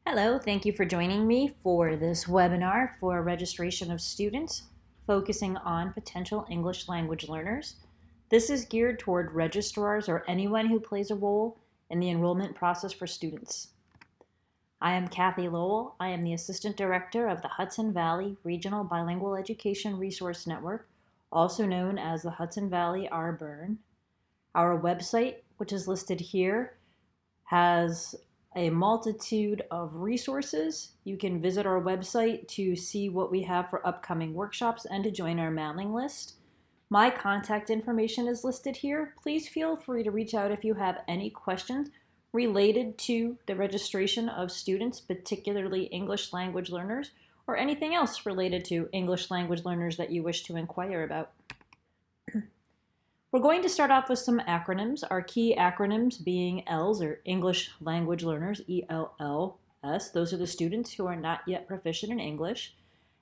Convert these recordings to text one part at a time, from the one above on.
Hello, thank you for joining me for this webinar for registration of students focusing on potential English language learners. This is geared toward registrars or anyone who plays a role in the enrollment process for students. I am Kathy Lowell. I am the Assistant Director of the Hudson Valley Regional Bilingual Education Resource Network, also known as the Hudson Valley R-BIRN. Our website, which is listed here, has a multitude of resources. You can visit our website to see what we have for upcoming workshops and to join our mailing list. My contact information is listed here. Please feel free to reach out if you have any questions related to the registration of students, particularly English language learners, or anything else related to English language learners that you wish to inquire about. We're going to start off with some acronyms, our key acronyms being ELLs, or English Language Learners, ELLs. Those are the students who are not yet proficient in English,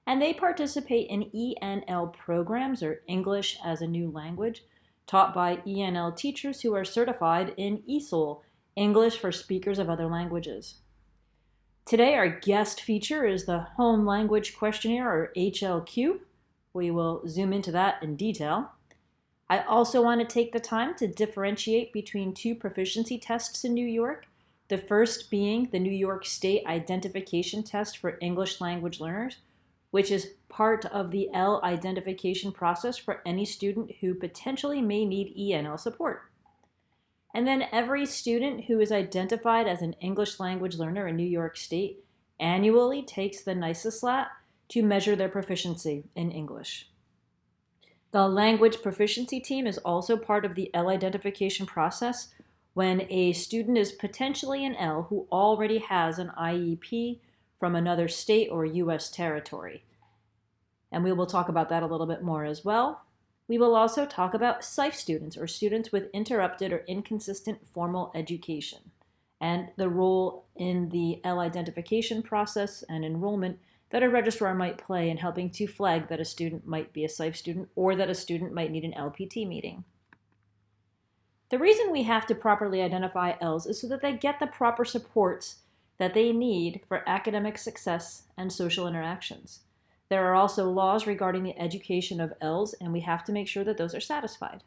and they participate in ENL programs, or English as a New Language, taught by ENL teachers who are certified in ESOL, English for Speakers of Other Languages. Today, our guest feature is the Home Language Questionnaire, or HLQ. We will zoom into that in detail. I also want to take the time to differentiate between two proficiency tests in New York, the first being the New York State Identification Test for English Language Learners, which is part of the ELL identification process for any student who potentially may need ENL support. And then every student who is identified as an English language learner in New York State annually takes the NYSESLAT to measure their proficiency in English. The language proficiency team is also part of the ELL identification process when a student is potentially an ELL who already has an IEP from another state or U.S. territory. And we will talk about that a little bit more as well. We will also talk about SIFE students, or students with interrupted or inconsistent formal education, and the role in the ELL identification process and enrollment that a registrar might play in helping to flag that a student might be a SIFE student or that a student might need an LPT meeting. The reason we have to properly identify ELLs is so that they get the proper supports that they need for academic success and social interactions. There are also laws regarding the education of ELLs, and we have to make sure that those are satisfied.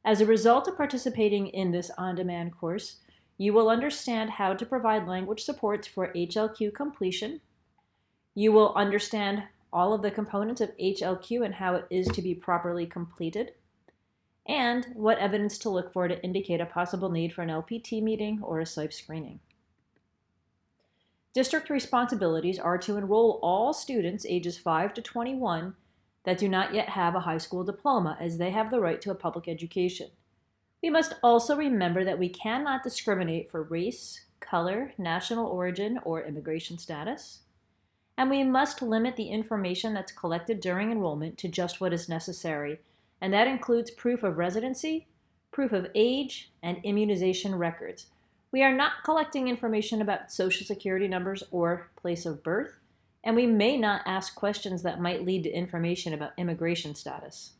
As a result of participating in this on-demand course, you will understand how to provide language supports for HLQ completion. You will understand all of the components of HLQ and how it is to be properly completed, and what evidence to look for to indicate a possible need for an LPT meeting or a SIFE screening. District responsibilities are to enroll all students ages 5 to 21 that do not yet have a high school diploma, as they have the right to a public education. We must also remember that we cannot discriminate for race, color, national origin, or immigration status. And we must limit the information that's collected during enrollment to just what is necessary, and that includes proof of residency, proof of age, and immunization records. We are not collecting information about social security numbers or place of birth, and we may not ask questions that might lead to information about immigration status.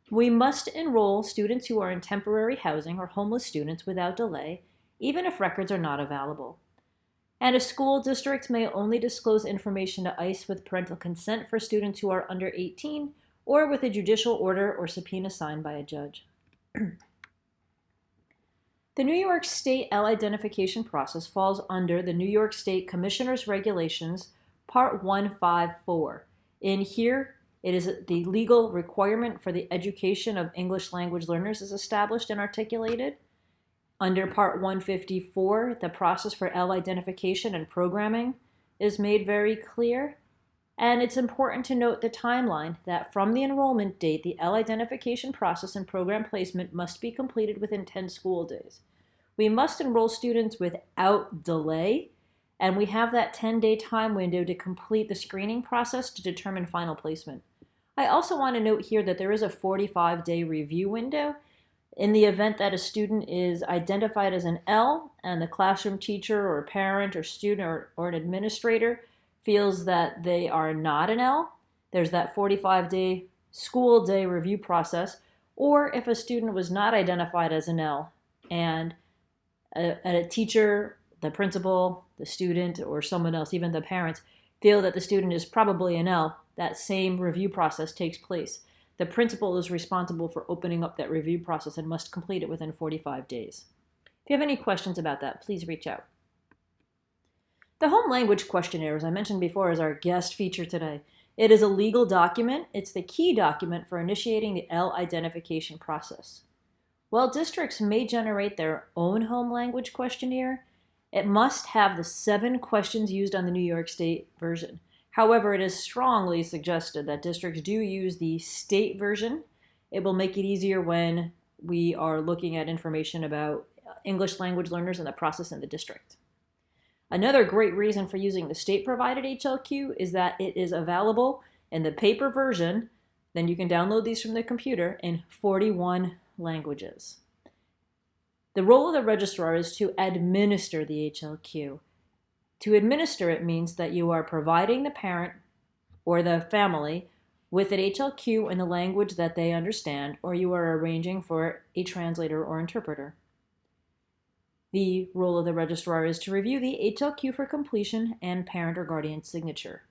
We must enroll students who are in temporary housing or homeless students without delay, even if records are not available. And a school district may only disclose information to ICE with parental consent for students who are under 18 or with a judicial order or subpoena signed by a judge. The New York State ELL identification process falls under the New York State Commissioner's Regulations, Part 154. In here, it is the legal requirement for the education of English language learners is established and articulated. Under Part 154, the process for ELL identification and programming is made very clear. And it's important to note the timeline that from the enrollment date, the ELL identification process and program placement must be completed within 10 school days. We must enroll students without delay, and we have that 10-day time window to complete the screening process to determine final placement. I also want to note here that there is a 45-day review window in the event that a student is identified as an ELL and the classroom teacher or parent or student or an administrator feels that they are not an ELL. There's that 45-day school day review process, or if a student was not identified as an ELL and a teacher the principal, the student, or someone else, even the parents, feel that the student is probably an L, that same review process takes place. The principal is responsible for opening up that review process and must complete it within 45 days. If you have any questions about that, please reach out. The Home Language Questionnaire, as I mentioned before, is our guest feature today. It is a legal document. It's the key document for initiating the ELL identification process. While districts may generate their own home language questionnaire, it must have the 7 questions used on the New York State version. However, it is strongly suggested that districts do use the state version. It will make it easier when we are looking at information about English language learners and the process in the district. Another great reason for using the state-provided HLQ is that it is available in the paper version. Then you can download these from the computer in 41 languages. The role of the registrar is to administer the HLQ. To administer it means that you are providing the parent or the family with an HLQ in the language that they understand, or you are arranging for a translator or interpreter. The role of the registrar is to review the HLQ for completion and parent or guardian signature,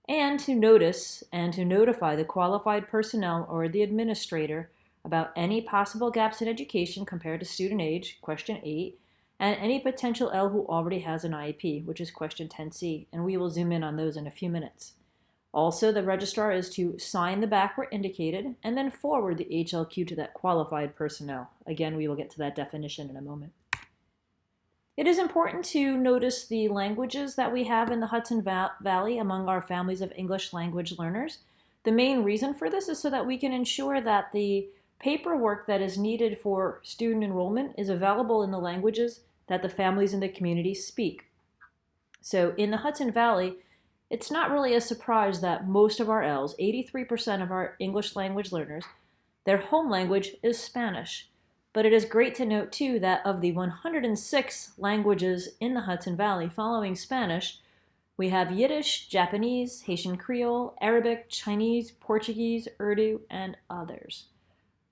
and to notice and to notify the qualified personnel or the administrator about any possible gaps in education compared to student age, question 8, and any potential L who already has an IEP, which is question 10C, and we will zoom in on those in a few minutes. Also, the registrar is to sign the back where indicated and then forward the HLQ to that qualified personnel. Again, we will get to that definition in a moment. It is important to notice the languages that we have in the Hudson Valley among our families of English language learners. The main reason for this is so that we can ensure that the paperwork that is needed for student enrollment is available in the languages that the families in the community speak. So in the Hudson Valley, it's not really a surprise that most of our ELLs, 83% of our English language learners, their home language is Spanish. But it is great to note too that of the 106 languages in the Hudson Valley following Spanish, we have Yiddish, Japanese, Haitian Creole, Arabic, Chinese, Portuguese, Urdu, and others.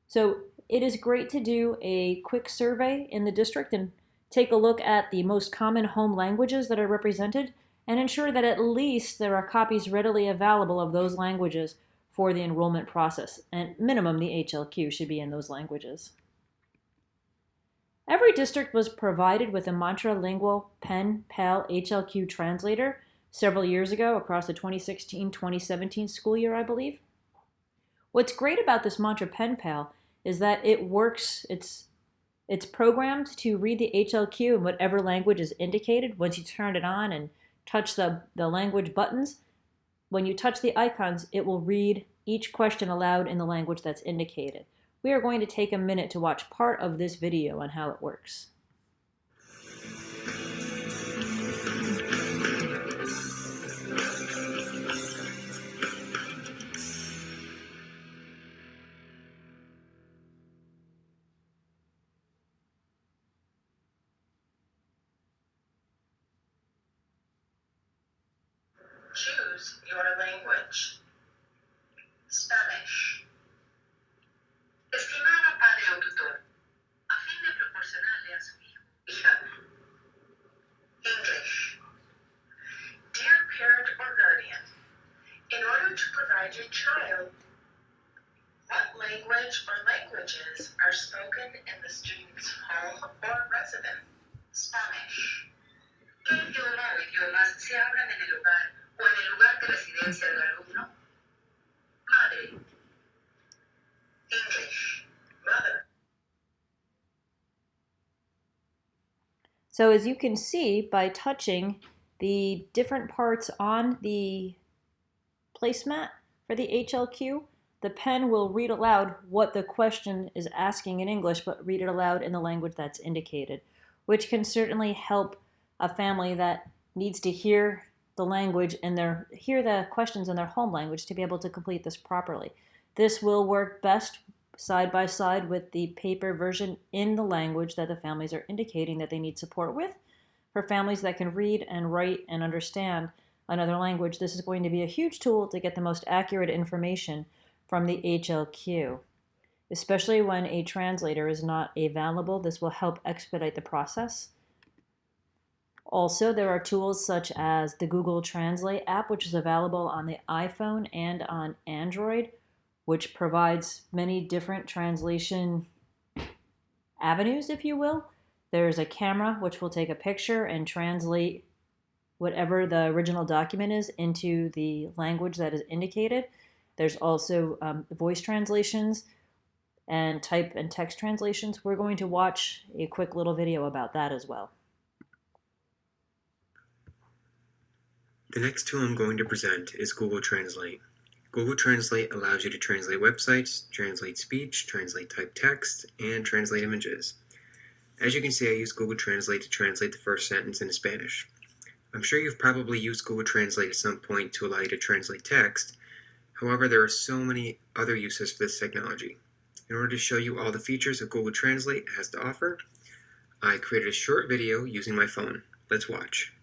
So it is great to do a quick survey in the district and take a look at the most common home languages that are represented and ensure that at least there are copies readily available of those languages for the enrollment process. And minimum, the HLQ should be in those languages. Every district was provided with a Montrilingual Penpal HLQ translator several years ago across the 2016-2017 school year, I believe. What's great about this Mantra Penpal is that it works, it's programmed to read the HLQ in whatever language is indicated. Once you turn it on and touch the language buttons, when you touch the icons, it will read each question aloud in the language that's indicated. We are going to take a minute to watch part of this video on how it works. Choose your language. Spanish. Estimada padre o tutor, a fin de proporcionarle a su hijo, hija. English. Dear parent or guardian, in order to provide your child, what language or languages are spoken in the student's home or residence? Spanish. ¿Qué idioma o idiomas se hablan en el hogar o en el lugar de residencia del alumno? Madre. English. Mother. So as you can see, by touching the different parts on the placemat for the HLQ, the pen will read aloud what the question is asking in English, but read it aloud in the language that's indicated, which can certainly help a family that needs to hear the language and hear the questions in their home language to be able to complete this properly. This will work best side by side with the paper version in the language that the families are indicating that they need support with. For families that can read and write and understand another language, this is going to be a huge tool to get the most accurate information from the HLQ. Especially when a translator is not available, this will help expedite the process. Also, there are tools such as the Google Translate app, which is available on the iPhone and on Android, which provides many different translation avenues, if you will. There's a camera, which will take a picture and translate whatever the original document is into the language that is indicated. There's also voice translations and type and text translations. We're going to watch a quick little video about that as well. The next tool I'm going to present is Google Translate. Google Translate allows you to translate websites, translate speech, translate typed text, and translate images. As you can see, I use Google Translate to translate the first sentence into Spanish. I'm sure you've probably used Google Translate at some point to allow you to translate text. However, there are so many other uses for this technology. In order to show you all the features that Google Translate has to offer, I created a short video using my phone. Let's watch.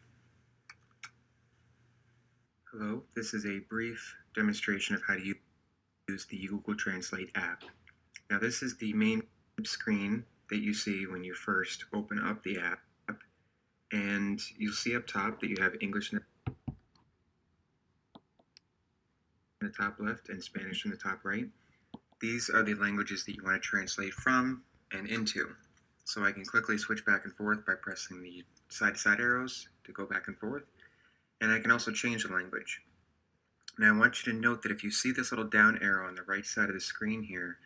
Hello, this is a brief demonstration of how to use the Google Translate app. Now this is the main screen that you see when you first open up the app, and you'll see up top that you have English in the top left and Spanish in the top right. These are the languages that you want to translate from and into. So I can quickly switch back and forth by pressing the side-to-side arrows to go back and forth. And I can also change the language. Now I want you to note that if you see this little down arrow on the right side of the screen here,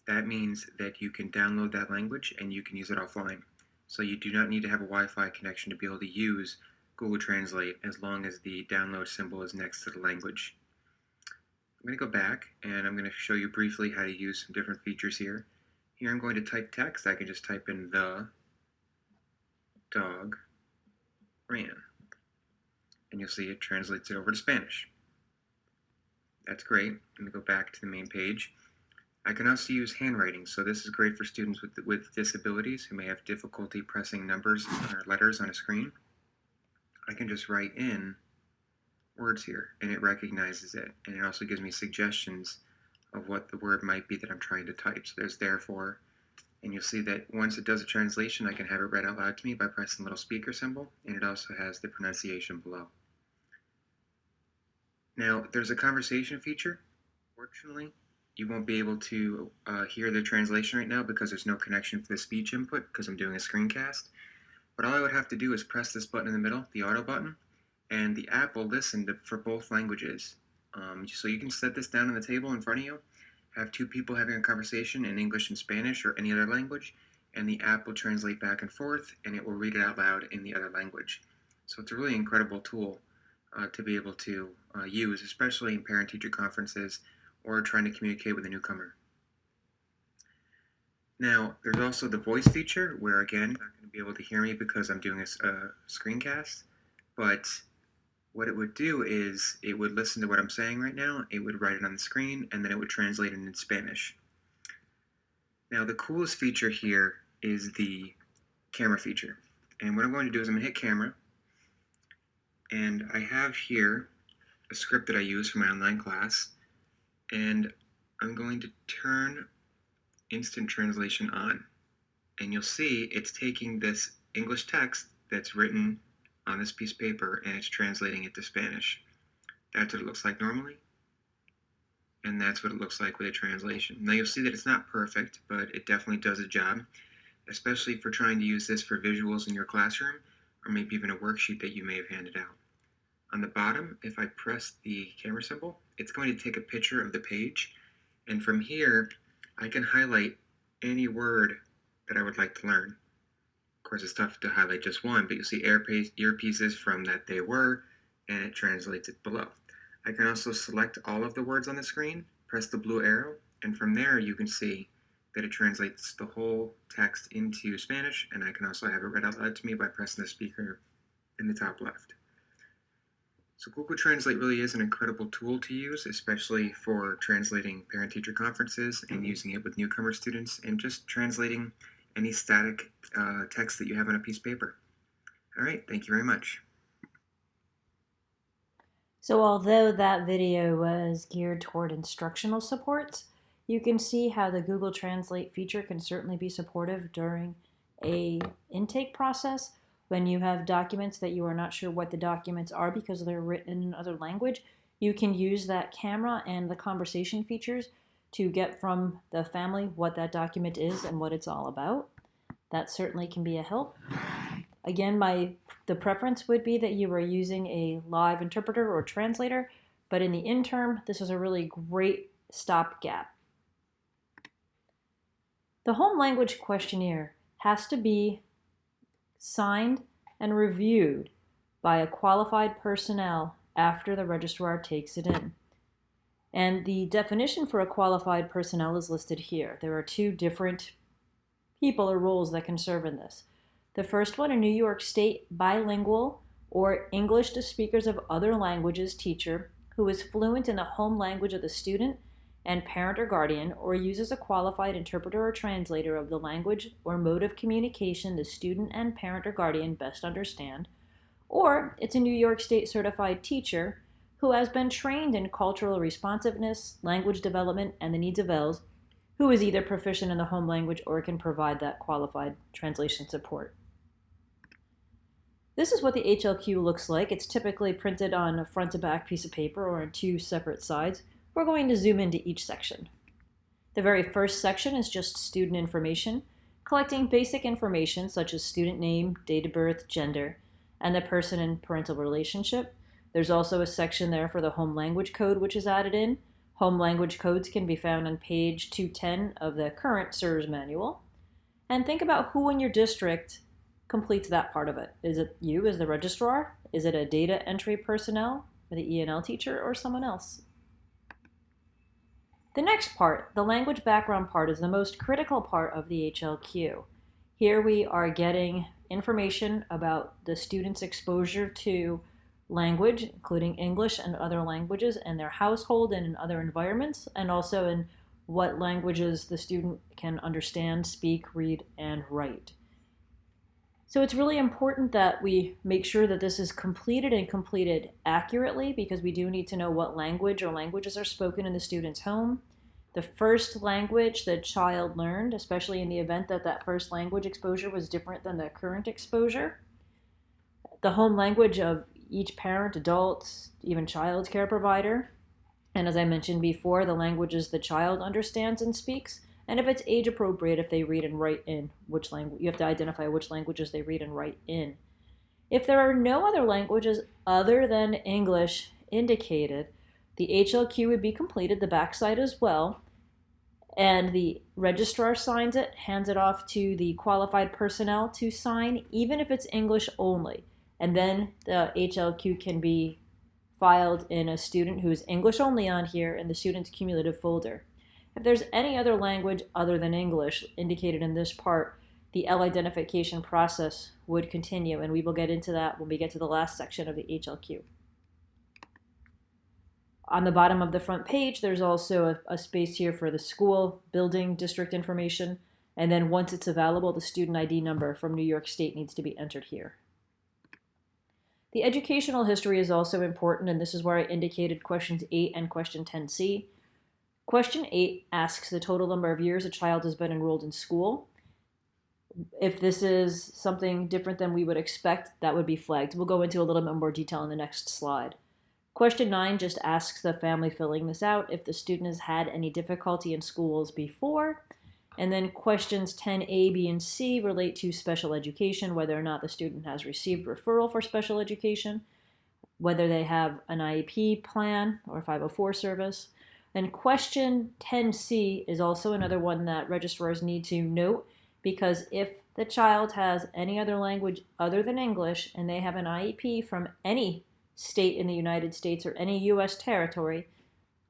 that means that you can download that language and you can use it offline. So you do not need to have a Wi-Fi connection to be able to use Google Translate as long as the download symbol is next to the language. I'm going to go back and I'm going to show you briefly how to use some different features here. Here I'm going to type text. I can just type in the dog ran. And you'll see it translates it over to Spanish. That's great. I'm going to go back to the main page. I can also use handwriting, so this is great for students with disabilities who may have difficulty pressing numbers or letters on a screen. I can just write in words here, and it recognizes it, and it also gives me suggestions of what the word might be that I'm trying to type. So there's therefore, and you'll see that once it does a translation, I can have it read out loud to me by pressing the little speaker symbol, and it also has the pronunciation below. Now, there's a conversation feature. Fortunately, you won't be able to hear the translation right now because there's no connection for the speech input because I'm doing a screencast. But all I would have to do is press this button in the middle, the auto button, and the app will listen for both languages. So you can set this down on the table in front of you, have two people having a conversation in English and Spanish or any other language, and the app will translate back and forth, and it will read it out loud in the other language. So it's a really incredible tool to be able to use, especially in parent-teacher conferences or trying to communicate with a newcomer. Now, there's also the voice feature where, again, you're not going to be able to hear me because I'm doing a screencast, but what it would do is it would listen to what I'm saying right now, it would write it on the screen, and then it would translate it in Spanish. Now, the coolest feature here is the camera feature. And what I'm going to do is I'm going to hit camera, and I have here a script that I use for my online class, and I'm going to turn instant translation on. And you'll see it's taking this English text that's written on this piece of paper and it's translating it to Spanish. That's what it looks like normally, and that's what it looks like with a translation. Now you'll see that it's not perfect, but it definitely does a job, especially for trying to use this for visuals in your classroom or maybe even a worksheet that you may have handed out. On the bottom, if I press the camera symbol, it's going to take a picture of the page, and from here I can highlight any word that I would like to learn. Of course, it's tough to highlight just one, but you'll see earpieces from that they were, and it translates it below. I can also select all of the words on the screen, press the blue arrow, and from there you can see that it translates the whole text into Spanish, and I can also have it read out loud to me by pressing the speaker in the top left. So Google Translate really is an incredible tool to use, especially for translating parent-teacher conferences and using it with newcomer students and just translating any static text that you have on a piece of paper. All right, thank you very much. So although that video was geared toward instructional support, you can see how the Google Translate feature can certainly be supportive during a intake process When you have documents that you are not sure what the documents are because they're written in another language, you can use that camera and the conversation features to get from the family what that document is and what it's all about. That certainly can be a help. Again, the preference would be that you are using a live interpreter or translator, but in the interim, this is a really great stopgap. The home language questionnaire has to be signed and reviewed by a qualified personnel after the registrar takes it in. And the definition for a qualified personnel is listed here. There are two different people or roles that can serve in this. The first one, a New York State bilingual or English to speakers of other languages teacher who is fluent in the home language of the student and parent or guardian, or uses a qualified interpreter or translator of the language or mode of communication the student and parent or guardian best understand. Or it's a New York State certified teacher who has been trained in cultural responsiveness, language development, and the needs of ELLs, who is either proficient in the home language or can provide that qualified translation support. This is what the HLQ looks like. It's typically printed on a front to back piece of paper or on two separate sides. We're going to zoom into each section. The very first section is just student information, collecting basic information such as student name, date of birth, gender, and the person and parental relationship. There's also a section there for the home language code, which is added in. Home language codes can be found on page 210 of the current SIRS manual. And think about who in your district completes that part of it. Is it you as the registrar? Is it a data entry personnel, or the ELL teacher, or someone else? The next part, the language background part, is the most critical part of the HLQ. Here we are getting information about the student's exposure to language, including English and other languages, in their household and in other environments, and also in what languages the student can understand, speak, read, and write. So it's really important that we make sure that this is completed and completed accurately, because we do need to know what language or languages are spoken in the student's home, the first language the child learned, especially in the event that that first language exposure was different than the current exposure, the home language of each parent, adult, even child care provider, and as I mentioned before, the languages the child understands and speaks, and if it's age appropriate, if they read and write in which language, you have to identify which languages they read and write in. If there are no other languages other than English indicated, the HLQ would be completed, the backside as well, and the registrar signs it, hands it off to the qualified personnel to sign, even if it's English only. And then the HLQ can be filed in a student who is English only on here in the student's cumulative folder. If there's any other language other than English indicated in this part, the L identification process would continue, and we will get into that when we get to the last section of the HLQ. On the bottom of the front page, there's also a space here for the school, building, district information, and then once it's available, the student ID number from New York State needs to be entered here. The educational history is also important, and this is where I indicated questions 8 and question 10C. Question 8 asks the total number of years a child has been enrolled in school. If this is something different than we would expect, that would be flagged. We'll go into a little bit more detail in the next slide. Question 9 just asks the family filling this out if the student has had any difficulty in schools before. And then questions 10A, B, and C relate to special education, whether or not the student has received referral for special education, whether they have an IEP plan or 504 service. And question 10C is also another one that registrars need to note, because if the child has any other language other than English and they have an IEP from any state in the United States or any U.S. territory,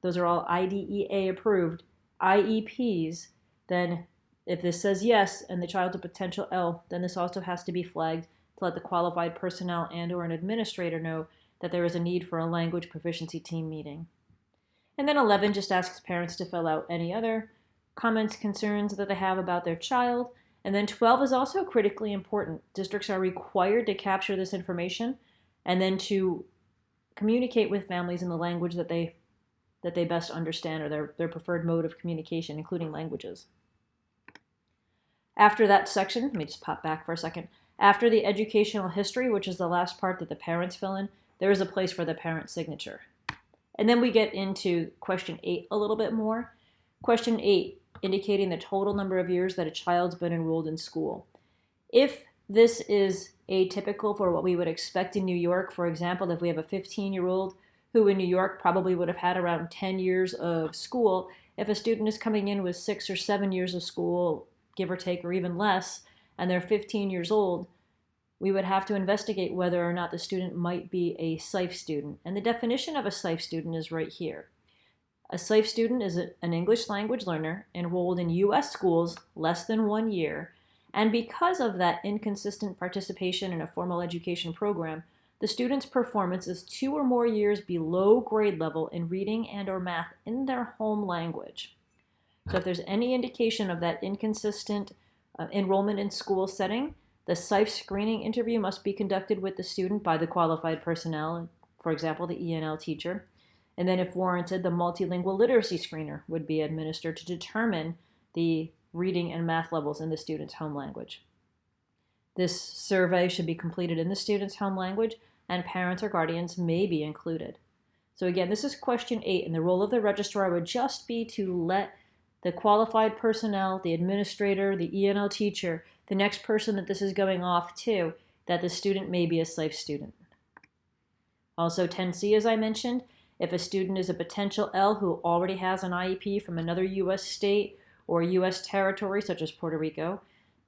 those are all IDEA approved IEPs, then if this says yes and the child's a potential L, then this also has to be flagged to let the qualified personnel and or an administrator know that there is a need for a language proficiency team meeting. And then 11 just asks parents to fill out any other comments, concerns that they have about their child. And then 12 is also critically important. Districts are required to capture this information and then to communicate with families in the language that they best understand, or their preferred mode of communication, including languages. After that section, let me just pop back for a second. After the educational history, which is the last part that the parents fill in, there is a place for the parent signature. And then we get into question 8 a little bit more. Question 8, indicating the total number of years that a child's been enrolled in school. If this is atypical for what we would expect in New York, for example, if we have a 15-year-old who in New York probably would have had around 10 years of school, if a student is coming in with 6 or 7 years of school, give or take, or even less, and they're 15 years old, we would have to investigate whether or not the student might be a SIFE student. And the definition of a SIFE student is right here. A SIFE student is an English language learner enrolled in U.S. schools less than 1 year, and because of that inconsistent participation in a formal education program, the student's performance is 2 or more years below grade level in reading and or math in their home language. So if there's any indication of that inconsistent enrollment in school setting, the SIFE screening interview must be conducted with the student by the qualified personnel, for example, the ELL teacher. And then if warranted, the multilingual literacy screener would be administered to determine the reading and math levels in the student's home language. This survey should be completed in the student's home language, and parents or guardians may be included. So again, this is question 8, and the role of the registrar would just be to let the qualified personnel, the administrator, the ELL teacher, the next person that this is going off to, that the student may be a SIFE student. Also 10C, as I mentioned, if a student is a potential L who already has an IEP from another U.S. state or U.S. territory, such as Puerto Rico,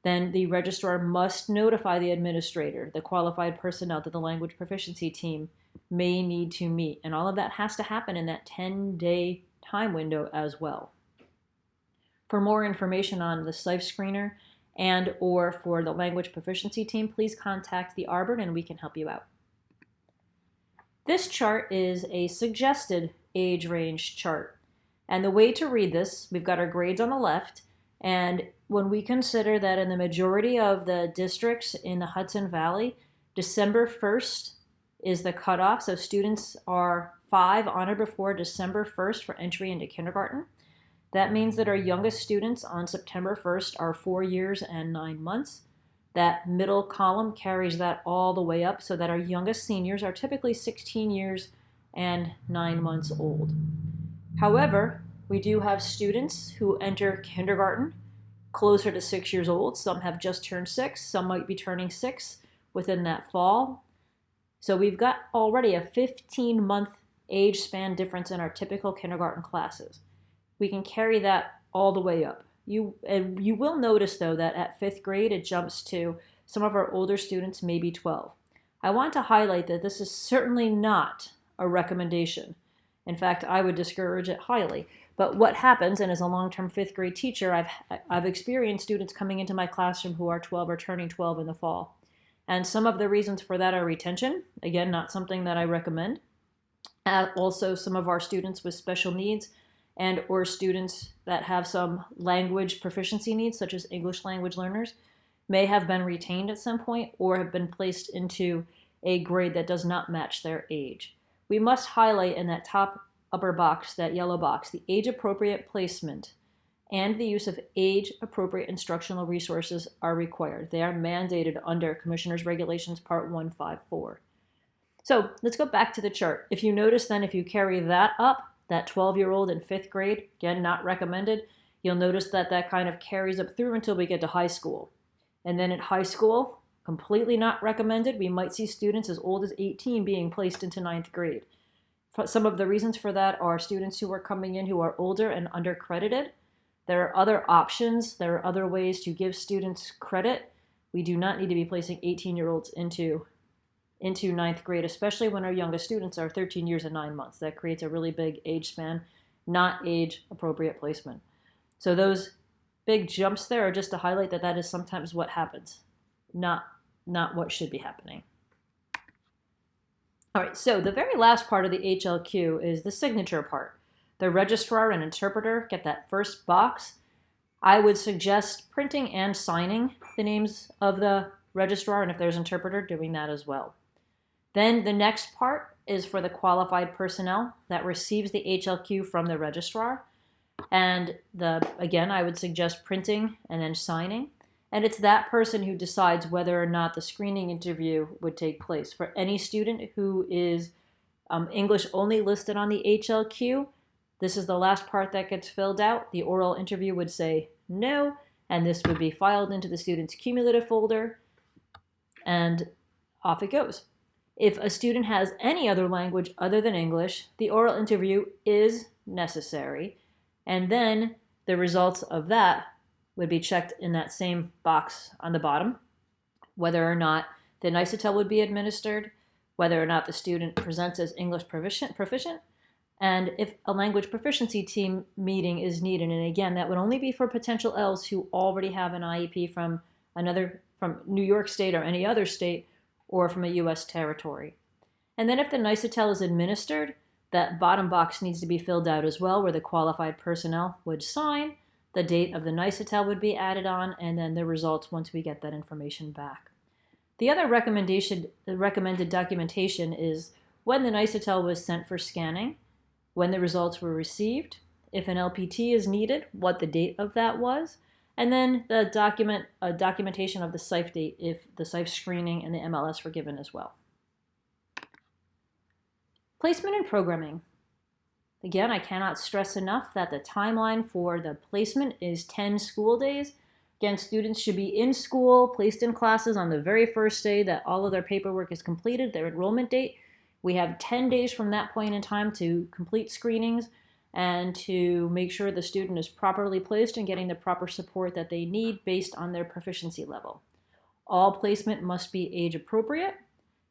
then the registrar must notify the administrator, the qualified personnel that the language proficiency team may need to meet. And all of that has to happen in that 10-day time window as well. For more information on the SIFE screener and or for the language proficiency team, please contact the Arbor and we can help you out. This chart is a suggested age range chart. And the way to read this, we've got our grades on the left, and when we consider that in the majority of the districts in the Hudson Valley, December 1st is the cutoff, so students are 5 on or before December 1st for entry into kindergarten. That means that our youngest students on September 1st are 4 years and 9 months. That middle column carries that all the way up so that our youngest seniors are typically 16 years and 9 months old. However, we do have students who enter kindergarten closer to 6 years old. Some have just turned 6, some might be turning 6 within that fall. So we've got already a 15-month age span difference in our typical kindergarten classes. We can carry that all the way up. You will notice, though, that at 5th grade, it jumps to some of our older students, maybe 12. I want to highlight that this is certainly not a recommendation. In fact, I would discourage it highly. But what happens, and as a long-term 5th grade teacher, I've experienced students coming into my classroom who are 12 or turning 12 in the fall. And some of the reasons for that are retention. Again, not something that I recommend. Also, some of our students with special needs and or students that have some language proficiency needs, such as English language learners, may have been retained at some point or have been placed into a grade that does not match their age. We must highlight in that top upper box, that yellow box, the age-appropriate placement and the use of age-appropriate instructional resources are required. They are mandated under Commissioner's Regulations Part 154. So let's go back to the chart. If you notice then, if you carry that up, that 12-year-old in 5th grade, again, not recommended, you'll notice that that kind of carries up through until we get to high school. And then at high school, completely not recommended. We might see students as old as 18 being placed into 9th grade. Some of the reasons for that are students who are coming in who are older and undercredited. There are other options. There are other ways to give students credit. We do not need to be placing 18-year-olds into 9th grade, especially when our youngest students are 13 years and 9 months. That creates a really big age span, not age-appropriate placement. So those big jumps there are just to highlight that that is sometimes what happens, not what should be happening. All right, so the very last part of the HLQ is the signature part. The registrar and interpreter get that first box. I would suggest printing and signing the names of the registrar, and if there's an interpreter, doing that as well. Then the next part is for the qualified personnel that receives the HLQ from the registrar. And again, I would suggest printing and then signing. And it's that person who decides whether or not the screening interview would take place. For any student who is English only listed on the HLQ, this is the last part that gets filled out. The oral interview would say no, and this would be filed into the student's cumulative folder, and off it goes. If a student has any other language other than English, the oral interview is necessary, and then the results of that would be checked in that same box on the bottom, whether or not the NICETEL would be administered, whether or not the student presents as English proficient, and if a language proficiency team meeting is needed. And again, that would only be for potential ELLs who already have an IEP from New York State or any other state, or from a U.S. territory. And then if the NICETEL is administered, that bottom box needs to be filled out as well, where the qualified personnel would sign, the date of the NICETEL would be added on, and then the results once we get that information back. The other recommended documentation is when the NICETEL was sent for scanning, when the results were received, if an LPT is needed, what the date of that was, and then the documentation of the SIFE date if the SIFE screening and the MLS were given as well. Placement and programming. Again, I cannot stress enough that the timeline for the placement is 10 school days. Again, students should be in school, placed in classes on the very first day that all of their paperwork is completed, their enrollment date. We have 10 days from that point in time to complete screenings and to make sure the student is properly placed and getting the proper support that they need based on their proficiency level. All placement must be age appropriate.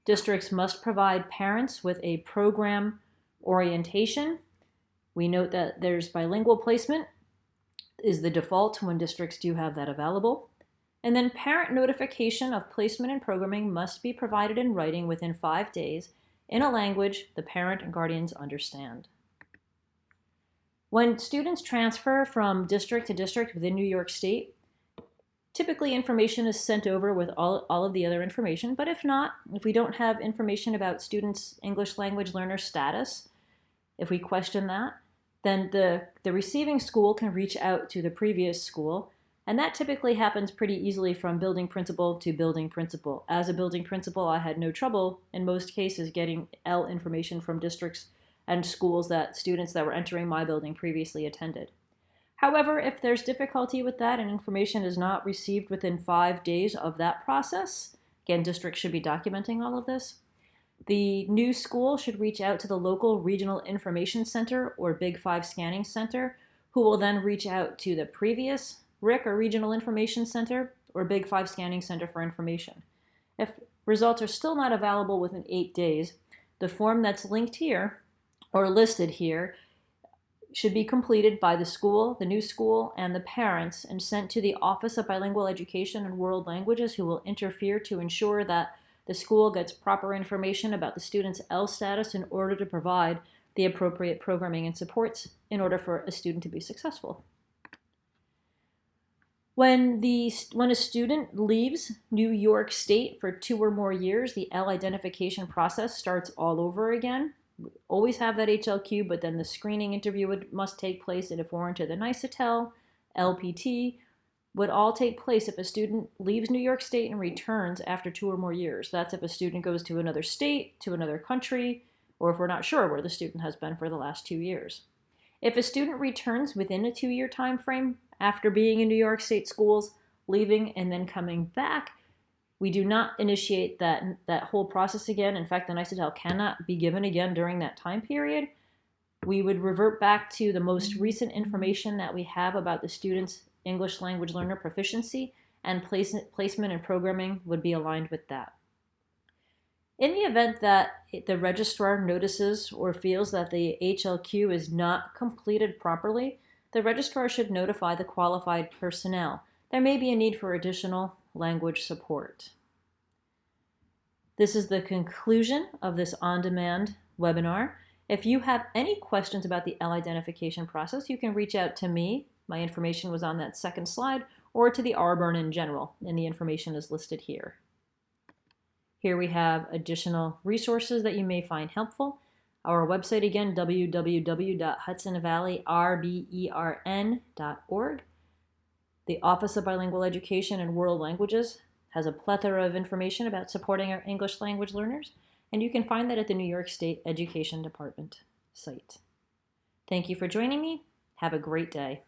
Districts must provide parents with a program orientation. We note that there's bilingual placement is the default when districts do have that available. And then parent notification of placement and programming must be provided in writing within 5 days in a language the parent and guardians understand. When students transfer from district to district within New York State, typically information is sent over with all of the other information, but if not, if we don't have information about students' English language learner status, if we question that, then the receiving school can reach out to the previous school, and that typically happens pretty easily from building principal to building principal. As a building principal, I had no trouble in most cases getting ELL information from districts and schools that students that were entering my building previously attended. However, if there's difficulty with that and information is not received within 5 days of that process, again, districts should be documenting all of this. The new school should reach out to the local regional information center or Big 5 scanning center, who will then reach out to the previous RIC or regional information center or Big 5 scanning center for information. If results are still not available within 8 days, the form that's linked here or listed here should be completed by the school, the new school, and the parents and sent to the Office of Bilingual Education and World Languages, who will interfere to ensure that the school gets proper information about the student's ELL status in order to provide the appropriate programming and supports in order for a student to be successful. When a student leaves New York State for 2 or more years, the ELL identification process starts all over again. We always have that HLQ, but then the screening interview must take place, and if warranted, the NICETEL, LPT, would all take place if a student leaves New York State and returns after 2 or more years. That's if a student goes to another state, to another country, or if we're not sure where the student has been for the last 2 years. If a student returns within a 2-year time frame after being in New York State schools, leaving and then coming back, we do not initiate that whole process again. In fact, the NICETEL cannot be given again during that time period. We would revert back to the most recent information that we have about the student's English language learner proficiency, and placement and programming would be aligned with that. In the event that the registrar notices or feels that the HLQ is not completed properly, the registrar should notify the qualified personnel. There may be a need for additional language support. This is the conclusion of this on-demand webinar. If you have any questions about the ELL identification process, you can reach out to me. My information was on that second slide, or to the Arborn in general, and the information is listed here. Here we have additional resources that you may find helpful. Our website again, www.hudsonvalleyrBERN.org. The Office of Bilingual Education and World Languages has a plethora of information about supporting our English language learners, and you can find that at the New York State Education Department site. Thank you for joining me. Have a great day.